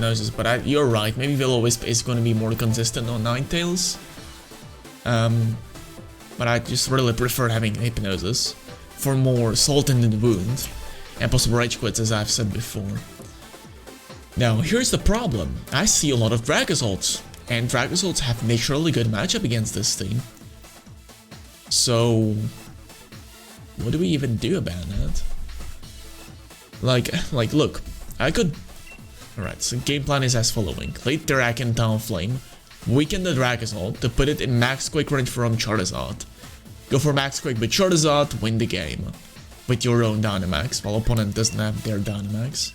hypnosis, but you're right. Maybe Will-O-Wisp is going to be more consistent on Ninetales. But I just really prefer having hypnosis for more salt in the wound and possible rage quits, as I've said before. Now, here's the problem. I see a lot of Dragazolts, and Dragazolts have naturally good matchup against this team. So, what do we even do about that? Like, look, I could... Alright, so game plan is as following. Lead Draken Talonflame, weaken the Dragozolt to put it in max quick range from Charizard. Go for max quick with Charizard, win the game. With your own Dynamax, while opponent doesn't have their Dynamax.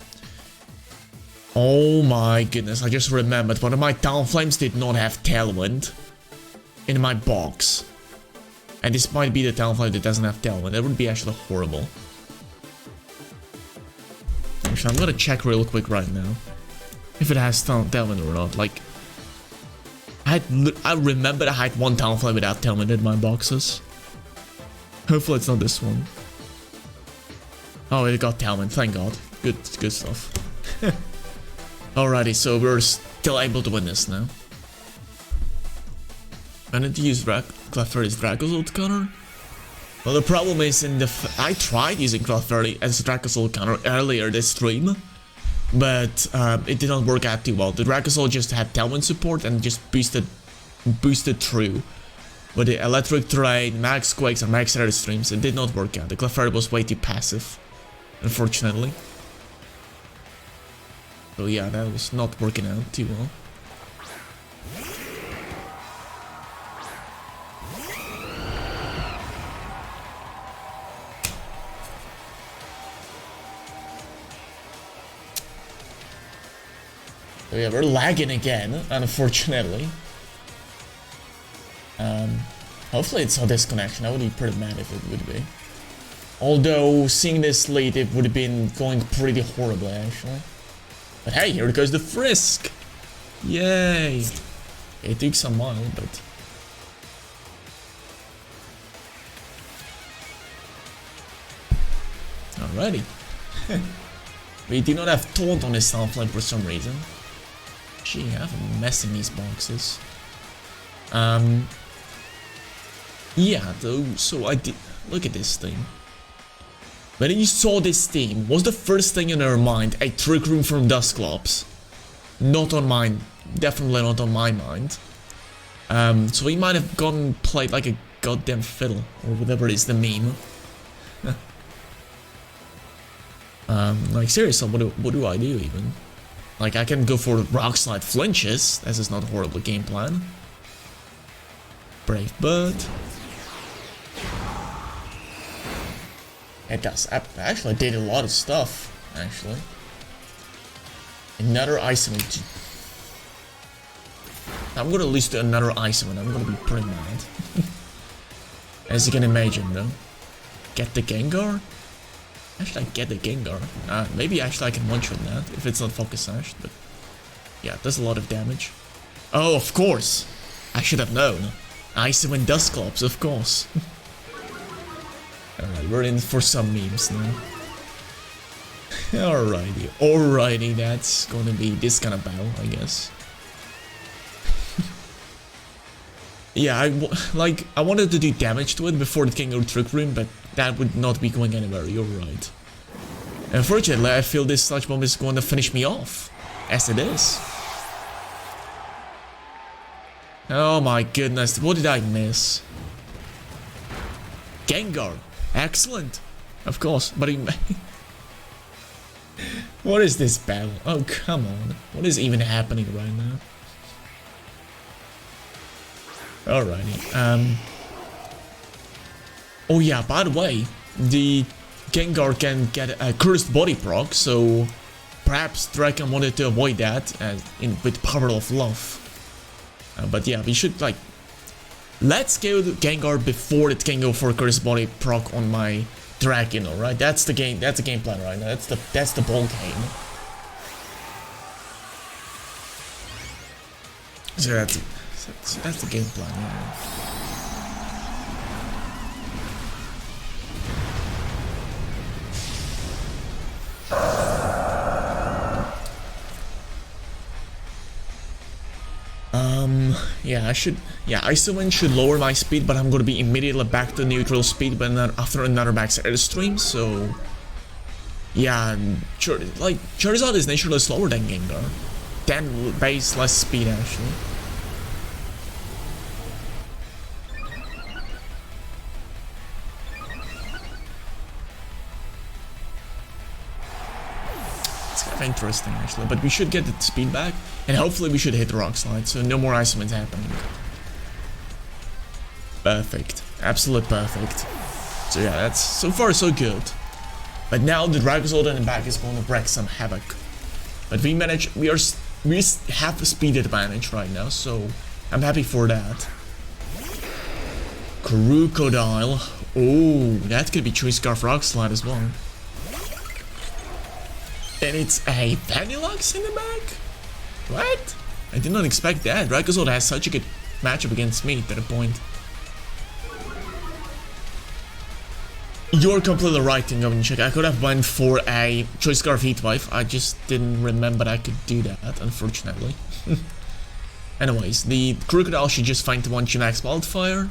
Oh my goodness, I just remembered one of my Talonflames did not have Tailwind in my box. And this might be the Talonflame that doesn't have Tailwind. That would be actually horrible. Actually, I'm gonna check real quick right now if it has Tailwind or not. Like, I remember I had one Talonflame without Tailwind in my boxes. Hopefully it's not this one. Oh, it got Tailwind, thank god. Good stuff. Alrighty, so we're still able to win this now. I need to use Clefairy's Dragozolt counter. Well, the problem is I tried using Clefairy as a Dragozolt counter earlier this stream, but it did not work out too well. The Dragozolt just had Tailwind support and just boosted through. With the Electric Terrain, Max Quakes, or Max Air Streams, it did not work out. The Clefairy was way too passive, unfortunately. So yeah, that was not working out too well. So yeah, we're lagging again, unfortunately. Hopefully it's a disconnection. I would be pretty mad if it would be. Although, seeing this lead, it would have been going pretty horribly, actually. But hey, here goes the Frisk! Yay! It took some while, but... Alrighty. We do not have Taunt on this Talonflame for some reason. Gee, I have a mess in these boxes. Yeah, though, so I did... Look at this thing. When you saw this team, was the first thing in your mind a Trick Room from Dusclops? Not on mine. Definitely not on my mind. So he might have gone and played like a goddamn fiddle, or whatever is the meme. Like seriously, what do I do even? Like I can go for Rock Slide flinches. This is not a horrible game plan. Brave Bird. It does. I actually did a lot of stuff, actually. Another Ice Summon. I'm gonna lose to another Ice Summon. I'm gonna be pretty mad. As you can imagine, though. Get the Gengar? Actually, I get the Gengar. Maybe actually I can one-shot that if it's not Focus Sashed, but... Yeah, it does a lot of damage. Oh, of course! I should have known. Ice Summon Dusclops, of course. Alright, we're in for some memes now. Alrighty, that's gonna be this kind of battle, I guess. Yeah, I wanted to do damage to it before it can go Trick Room, but that would not be going anywhere, you're right. Unfortunately, I feel this Sludge Bomb is going to finish me off, as it is. Oh my goodness, what did I miss? Gengar! Excellent! Of course, but he... What is this battle? Oh, come on. What is even happening right now? Alrighty, Oh yeah, by the way, the Gengar can get a Cursed Body proc, so... Perhaps Draken wanted to avoid that with Power of Love. But yeah, we should, like... Let's go to Gengar before it can go for Cursed Body proc on my Draken, alright? That's the game plan right now. That's the ball game. So that's the game plan, yeah. Yeah, Ice Wind should lower my speed, but I'm gonna be immediately back to neutral speed but after another max airstream, so... Yeah, like, Charizard is naturally slower than Gengar. 10 base less speed, actually. It's kind of interesting, actually, but we should get the speed back, and hopefully we should hit the Rock Slide, so no more Ice Winds happening. Perfect. Absolute perfect. So yeah, that's so far so good. But now the Dragozolt in the back is going to wreak some havoc. But we have a speed advantage right now, so I'm happy for that. Crocodile. Oh, that could be Choice Scarf Rock Slide as well. And it's a Vanilluxe in the back? What? I did not expect that. Dragozolt has such a good matchup against me to the point. You're completely right, Tingovnicek. I could have went for a Choice Scarf Heatwave. I just didn't remember I could do that, unfortunately. Anyways, the Crocodile should just find the 1 Max Wildfire.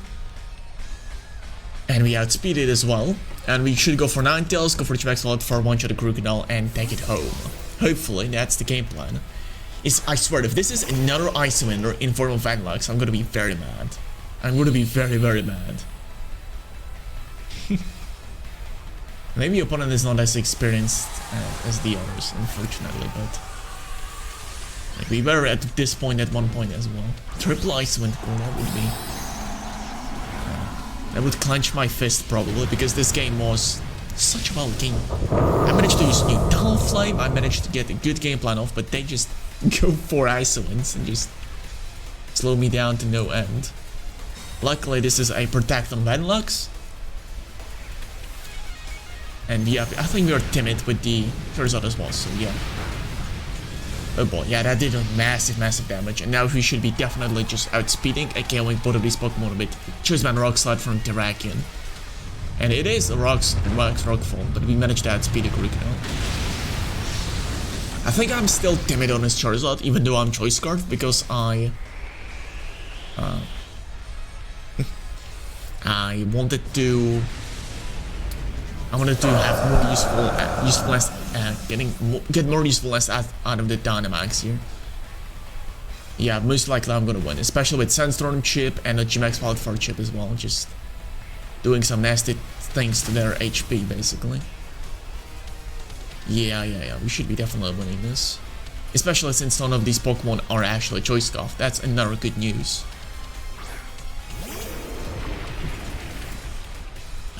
And we outspeed it as well. And we should go for Ninetales, go for Max Wildfire, 1-shot the Crocodile, and take it home. Hopefully, that's the game plan. I swear, if this is another Ice Winder in form of Vanilluxe, I'm gonna be very mad. I'm gonna be very, very mad. Maybe your opponent is not as experienced as the others, unfortunately, but... Like, we were at this point at one point as well. Triple Ice Wind Core, that would be... that would clench my fist, probably, because this game was such a wild game. I managed to use new Talonflame, I managed to get a good game plan off, but they just go for Ice Winds and just slow me down to no end. Luckily, this is a Protect on Vanilluxe. And yeah, I think we are timid with the Charizard as well, so yeah. Oh boy, yeah, that did a massive damage, and now we should be definitely just outspeeding, KOing both of these Pokemon a bit. Choice Band Rock Slide from Terrakion. And it is a Rock Form, but we managed to outspeed a Crocodile. I think I'm still timid on his Charizard, even though I'm Choice Scarf, because I wanted to have more usefulness, get more usefulness out of the Dynamax here. Yeah, most likely I'm gonna win, especially with Sandstorm chip and a G-Max Wildfire chip as well, just doing some nasty things to their HP, basically. Yeah, we should be definitely winning this. Especially since none of these Pokemon are actually Choice Scarf, that's another good news.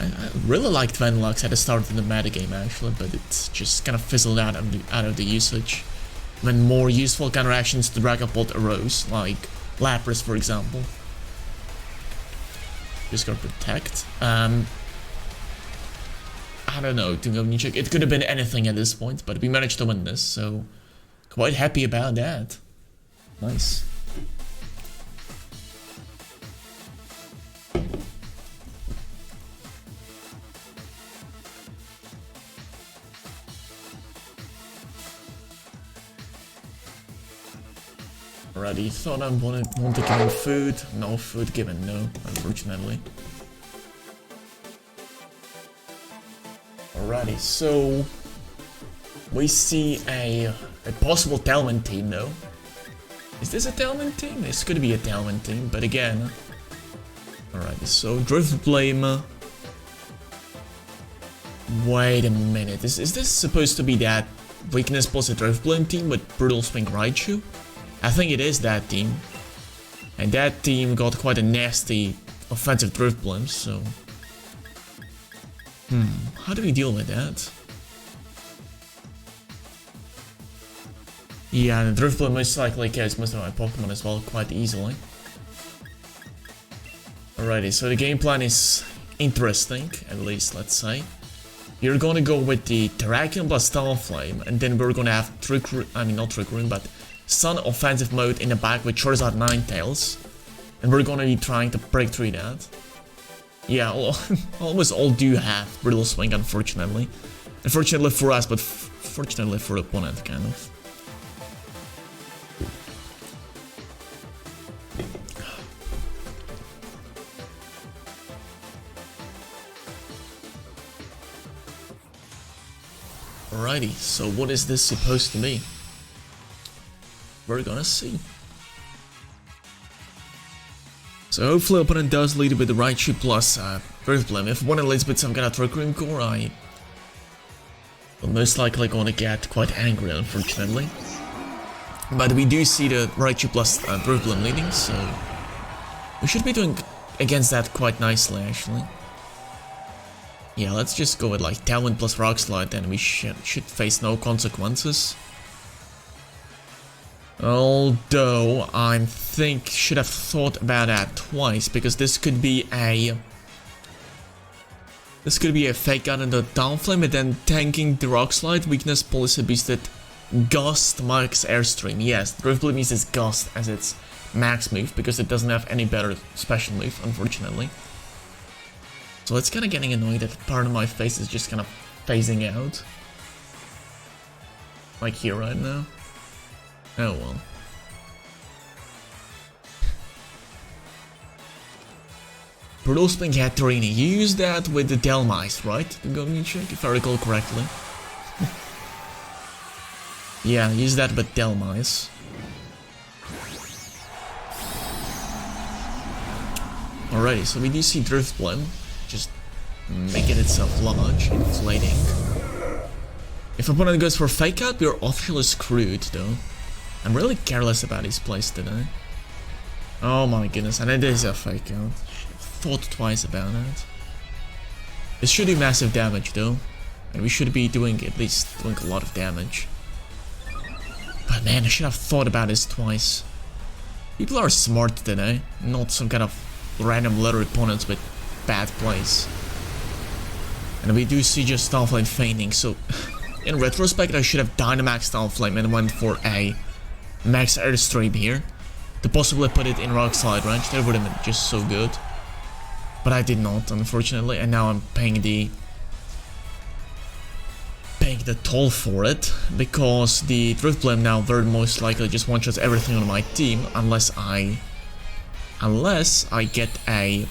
I really liked Vanilluxe at the start of the metagame actually, but it's just kind of fizzled out of the usage. When more useful counteractions to Dragapult arose, like Lapras for example. Just got Protect. I don't know, Tingovnicek. It could have been anything at this point, but we managed to win this, so quite happy about that. Nice. Alrighty, thought I wanted to give him food. No food given, no, unfortunately. Alrighty, so we see a possible Tailwind team though. Is this a Tailwind team? This could be a Tailwind team, but again. Alrighty, so Drift Blame. Wait a minute, is this supposed to be that Weakness plus a Drift Blame team with Brutal Swing Raichu? I think it is that team. And that team got quite a nasty offensive Drift Blame, so... how do we deal with that? Yeah, the Drift Blame most likely kills most of my Pokemon as well, quite easily. Alrighty, so the game plan is interesting, at least, let's say. You're gonna go with the Terrakion plus Talonflame, and then we're gonna have not Trick Room, but Sun offensive mode in the back with Charizard Ninetales. And we're gonna be trying to break through that. Yeah, almost all do have Brittle Swing, unfortunately. Unfortunately for us, but fortunately for the opponent, kind of. Alrighty, so what is this supposed to be? We're gonna see. So hopefully opponent does lead with the Raichu plus Earth Blame. If opponent leads with some kind of Trick Room Core, I will most likely gonna get quite angry, unfortunately. But we do see the Raichu plus Earth Blame leading, so we should be doing against that quite nicely, actually. Yeah, let's just go with like Tailwind plus Rock Slide, then we should face no consequences. Although, I think should have thought about that twice, because this could be a Fake Out into Downflame and then tanking the Rock Slide, weakness policy boosted Gust max Airstream. Yes, Drift Blade uses Gust as its max move, because it doesn't have any better special move, unfortunately. So it's kind of getting annoyed that part of my face is just kind of phasing out. Like here right now. Oh well. Brutal Spin Katarina, you used that with the Delmice, right? Go me check if I recall correctly. Yeah, use that with Delmice. Alrighty, so we do see Drift Blame just making itself large, inflating. If opponent goes for Fake Out, we're officially screwed though. I'm really careless about his plays today. Oh my goodness, and it is a Fake Out. Thought twice about it. This should do massive damage though, and we should be doing at least a lot of damage. But man, I should have thought about this twice. People are smart today, not some kind of random little opponents with bad plays. And we do see just Talonflame feigning, so in retrospect I should have Dynamax Talonflame and went for a Max Airstream here to possibly put it in Rock Slide range. That would have been just so good. But I did not, unfortunately, and now I'm paying the toll for it, because the Drift Blame now very most likely just one-shots everything on my team unless I get a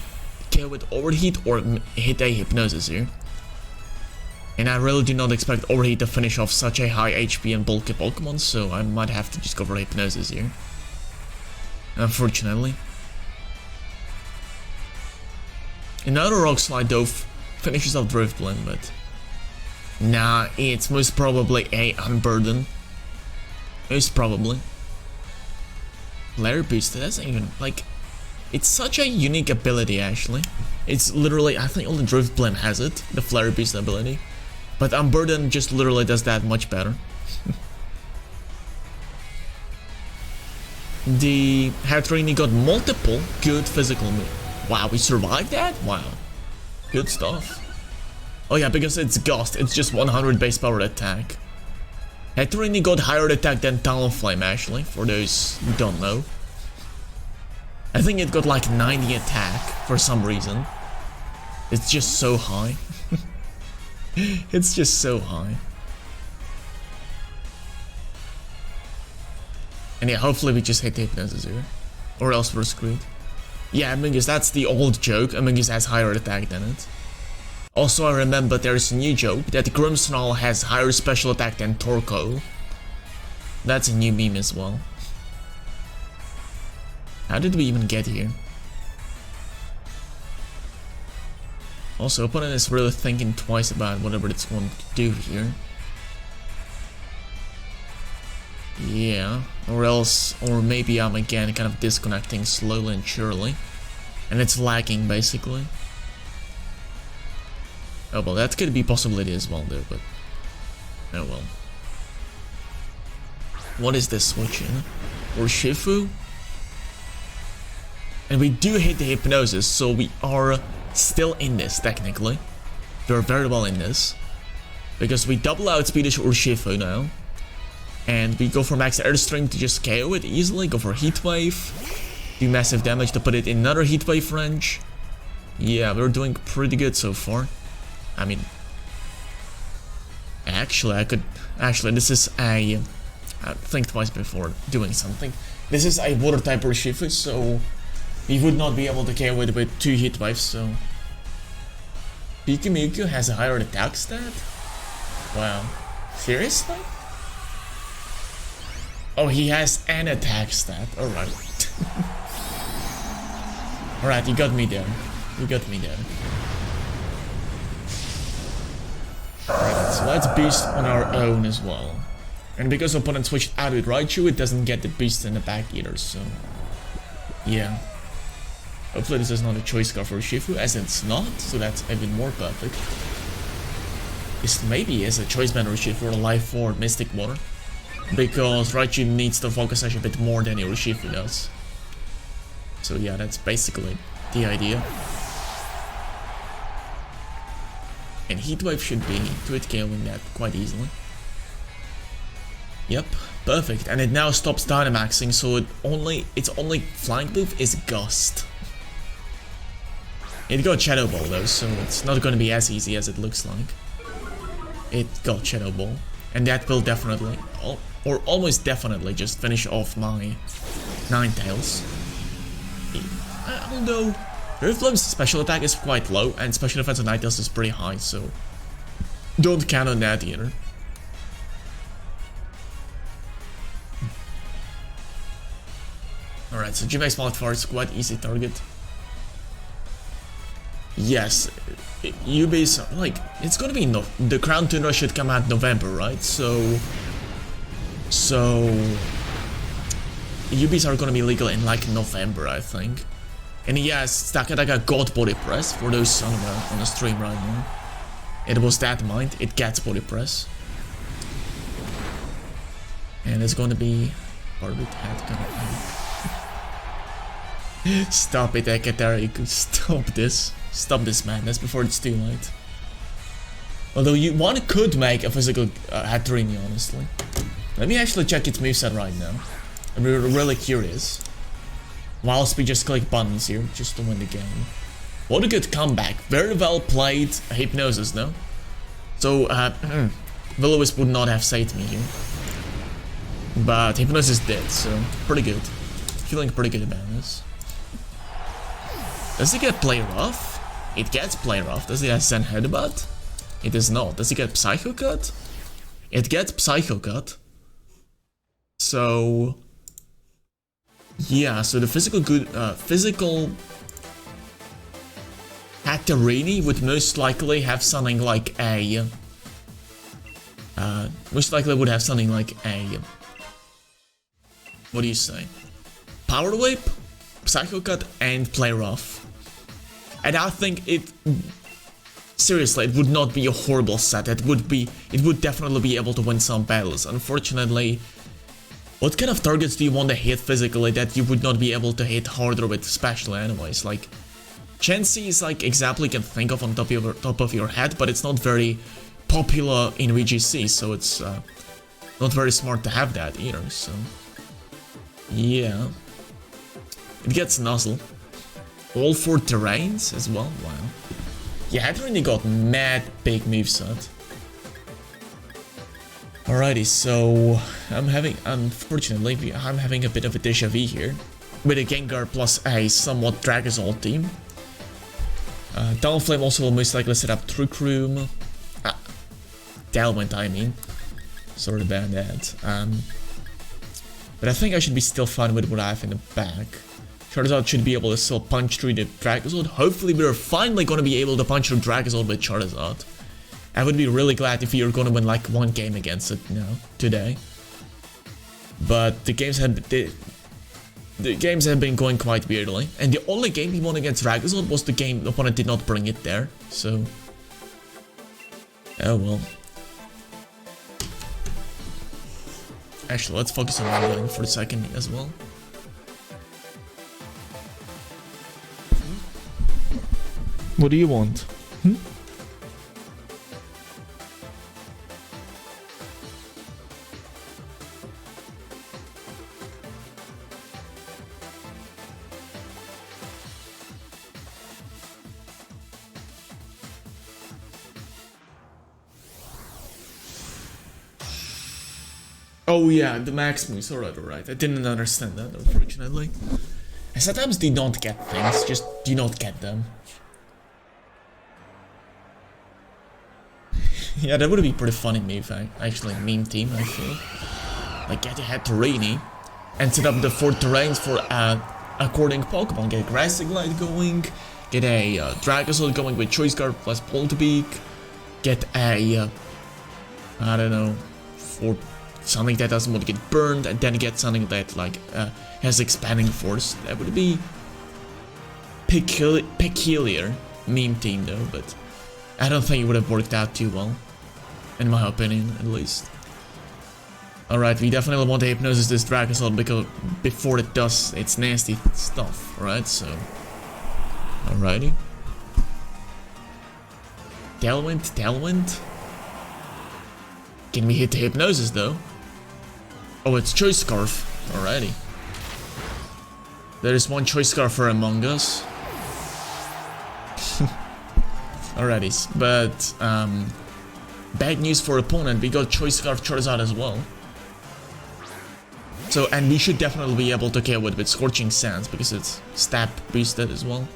KO with Overheat or hit a Hypnosis here. And I really do not expect Overheat to finish off such a high HP and bulky Pokemon, so I might have to just go for Hypnosis here. Unfortunately. Another Rock Slide though finishes off Drift Blame, but nah, it's most probably a Unburden. Most probably. Flare Boost, that's not even, like, it's such a unique ability actually. It's literally, I think only Drift Blame has it, the Flare Boost ability. But Unburden just literally does that much better. The Hatterini got multiple good physical moves. Wow, we survived that? Wow. Good stuff. Oh yeah, because it's Gust, it's just 100 base power attack. Hatterini got higher attack than Talonflame actually, for those who don't know. I think it got like 90 attack for some reason. It's just so high. It's just so high. And yeah, hopefully we just hit the Hypnosis here. Or else we're screwed. Yeah, Amoonguss, that's the old joke. Amoonguss has higher attack than it. Also, I remember there's a new joke that Grimmsnarl has higher special attack than Torkoal. That's a new meme as well. How did we even get here? Also, opponent is really thinking twice about whatever it's going to do here. Yeah, or maybe I'm again kind of disconnecting slowly and surely. And it's lagging basically. Oh well, that could be possibility as well though, but oh well. What is this switch in? Urshifu? And we do hit the Hypnosis, so we are still in this technically. We're very well in this. Because we double outspeedish Urshifu now. And we go for max Airstream to just KO it easily, go for Heat Wave, do massive damage to put it in another Heat Wave range. Yeah, we're doing pretty good so far. I mean, actually this is a, think twice before doing something. This is a water type Urshifu, so we would not be able to KO it with 2 Heat Waves, so Pikamiku has a higher attack stat? Wow. Seriously? Oh, he has an attack stat. Alright. Alright, you got me there. You got me there. Alright, so let's beast on our own as well. And because opponent switched out with Raichu, it doesn't get the beast in the back either, so... yeah. Hopefully this is not a choice card for Shifu, as it's not, so that's even more perfect. This maybe is a choice banner Urshifu for a Life 4 Mystic Water, because Raichu needs to focus a bit more than Urshifu does. So yeah, that's basically the idea. And Heat Wave should be crit KOing that quite easily. Yep, perfect. And it now stops Dynamaxing, so its only flying move is Gust. It got Shadow Ball though, so it's not going to be as easy as it looks like. It got Shadow Ball, and that will definitely, or almost definitely, just finish off my Ninetales. Although Earthflame's special attack is quite low, and special defense on Ninetales is pretty high, so don't count on that either. Alright, so G-Max Modifier is quite easy target. Yes, UBs, like, it's gonna be the Crown Tundra should come out November, right? So UBs are gonna be legal in like November, I think. And yes, Takataka got body press for those on the stream right now. It was that mind, it gets body press. And it's gonna be Orbit Head kind of thing. Stop it, Ekatariku, stop this. Stop this madness before it's too late. Although one could make a physical Hatterini, honestly. Let me actually check its moveset right now. I'm really curious. Whilst we just click buttons here, just to win the game. What a good comeback. Very well played Hypnosis, though. So, Will-O-Wisp would not have saved me here. But Hypnosis did, so pretty good. Feeling pretty good about this. Does it get Play Rough? It gets Play Rough. Does it have Zen Headbutt? It does not. Does it get Psycho Cut? It gets Psycho Cut. So... yeah, so the physical Hatterini would most likely have something like a... most likely would have something like a... what do you say? Power Whip, Psycho Cut, and Play Rough. And I think seriously, it would not be a horrible set. It would definitely be able to win some battles. Unfortunately, what kind of targets do you want to hit physically that you would not be able to hit harder with special anyways? Like, Chansey is like example you can think of on top of your head, but it's not very popular in VGC, so it's not very smart to have that either, so... yeah. It gets Nuzzle. All 4 terrains as well, wow. Yeah, Hatterini got mad big moveset. Alrighty, so unfortunately, I'm having a bit of a déjà vu here. With a Gengar plus a somewhat Dragazol team. Talonflame also will most likely set up Trick Room. Tailwind, I mean. Sorry about that. But I think I should be still fine with what I have in the back. Charizard should be able to still punch through the Dragazord. Hopefully we're finally going to be able to punch through Dragazord with Charizard. I would be really glad if you're going to win like one game against it now, today. But the games have been going quite weirdly. And the only game he won against Dragazord was the game the opponent did not bring it there. So... oh well. Actually, let's focus on one for a second as well. What do you want? Oh yeah, the max moves, alright. I didn't understand that, unfortunately. I sometimes do not get things, just do not get them. Yeah, that would be pretty funny move, actually, meme team, I feel. Like, get ahead Terrainy and set up the 4 terrains for according Pokemon. Get a Grass Glide going, get a Dragozolt going with Choice Scarf plus Polterbeak, get a, I don't know, for something that doesn't want to get burned, and then get something that, like, has Expanding Force. That would be peculiar meme team, though, but I don't think it would have worked out too well. In my opinion, at least. Alright, we definitely want to hypnosis this Dragozolt because before it does its nasty stuff, right? So, alrighty. Tailwind. Can we hit the hypnosis though? Oh, it's Choice Scarf. Alrighty. There is one Choice Scarf for Among Us. Alrighty, but bad news for opponent, we got Choice Scarf Charizard as well. So, and we should definitely be able to KO it with Scorching Sands because it's stab boosted as well.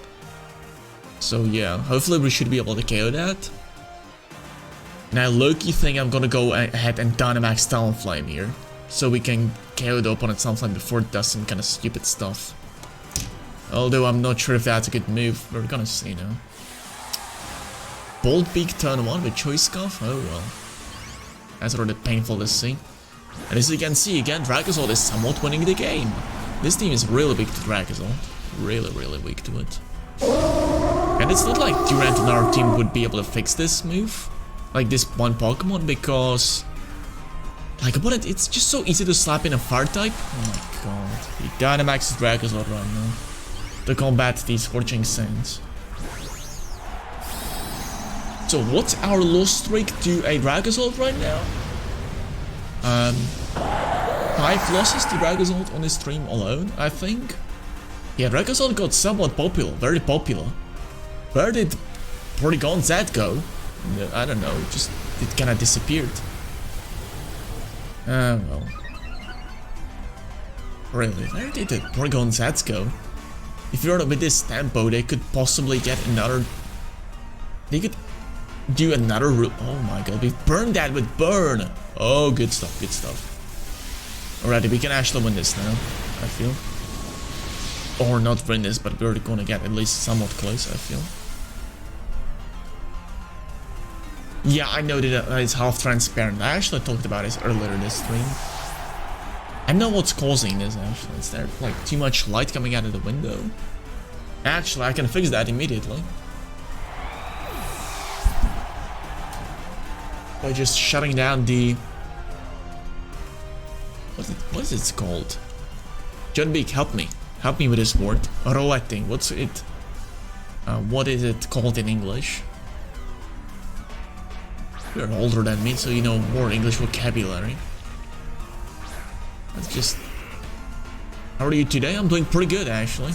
So yeah, hopefully we should be able to KO that. And I low-key think I'm gonna go ahead and Dynamax Talonflame here, so we can KO the opponent's Talonflame before it does some kind of stupid stuff. Although I'm not sure if that's a good move, we're gonna see now. Bolt Beak turn 1 with Choice Scarf? Oh well. That's already painful to see. And as you can see again, Dragozolt is somewhat winning the game. This team is really weak to Dragozolt. Really weak to it. And it's not like Durant and our team would be able to fix this move. Like this one Pokemon, because... like, but it's just so easy to slap in a Fire type. Oh my god. He Dynamaxes Dragozolt right now to combat these Scorching Sands. So what's our loss streak to a Dragozolt right now? 5 losses to Dragozolt on this stream alone, I think. Yeah, Dragozolt got somewhat popular, very popular. Where did Porygon Z go? I don't know, just it kinda disappeared. Well. Really, where did the Porygon Z go? If you're with this tempo, they could possibly get another... they could do another route. Oh my god, we burned that with Burn! Oh, good stuff, good stuff. Alrighty, we can actually win this now, I feel. Or not win this, but we're gonna get at least somewhat close, I feel. Yeah, I know that it's half transparent. I actually talked about this earlier this stream. I know what's causing this, actually. Is there, like, too much light coming out of the window? Actually, I can fix that immediately. By just shutting down the... what is it called? John Beak, help me. Help me with this word. Roletting. What's it? What is it called in English? You're older than me, so you know more English vocabulary. Let's just... how are you today? I'm doing pretty good, actually.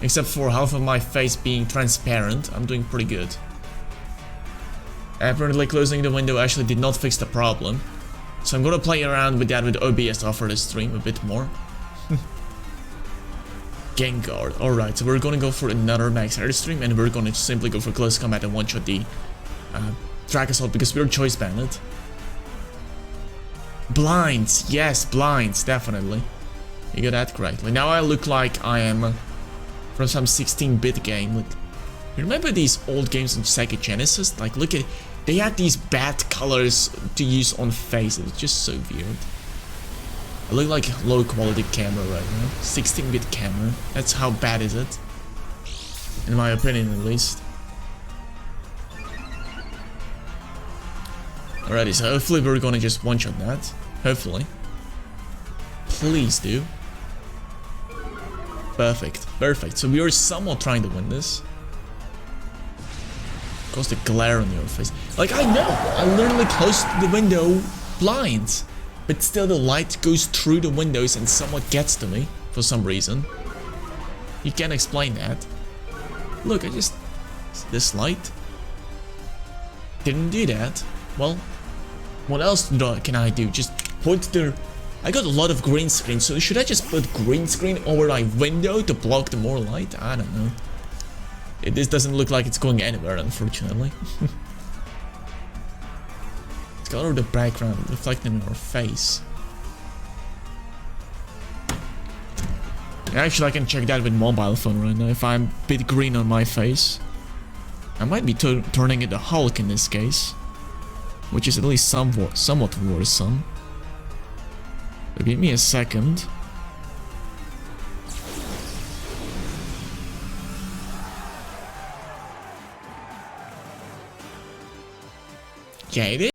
Except for half of my face being transparent, I'm doing pretty good. Apparently closing the window actually did not fix the problem. So I'm gonna play around with that with OBS after this stream a bit more. Gengar. Alright, so we're gonna go for another max air stream and we're gonna simply go for close combat and one-shot the Dragozolt because we're choice banded. Blinds, yes, blinds, definitely. You got that correctly. Now I look like I am from some 16-bit game. Like, you remember these old games on Sega Genesis? Like, look at, they had these bad colors to use on face. It was just so weird. I look like a low quality camera right now. 16-bit camera. That's how bad is it? In my opinion, at least. Alrighty, so hopefully we're gonna just one-shot that. Hopefully. Please do. Perfect, perfect. So we are somewhat trying to win this. Cause the glare on your face. Like, I know, I literally closed the window blinds. But still the light goes through the windows and somewhat gets to me. For some reason. You can't explain that. Look, I just... this light didn't do that. Well, what else can I do? Just put the... I got a lot of green screen, so should I just put green screen over my window to block the more light? I don't know. This doesn't look like it's going anywhere, unfortunately. Color the background reflecting in our face. Actually, I can check that with mobile phone right now. If I'm a bit green on my face, I might be turning into Hulk in this case, which is at least somewhat worrisome. But give me a second. Yeah, it is.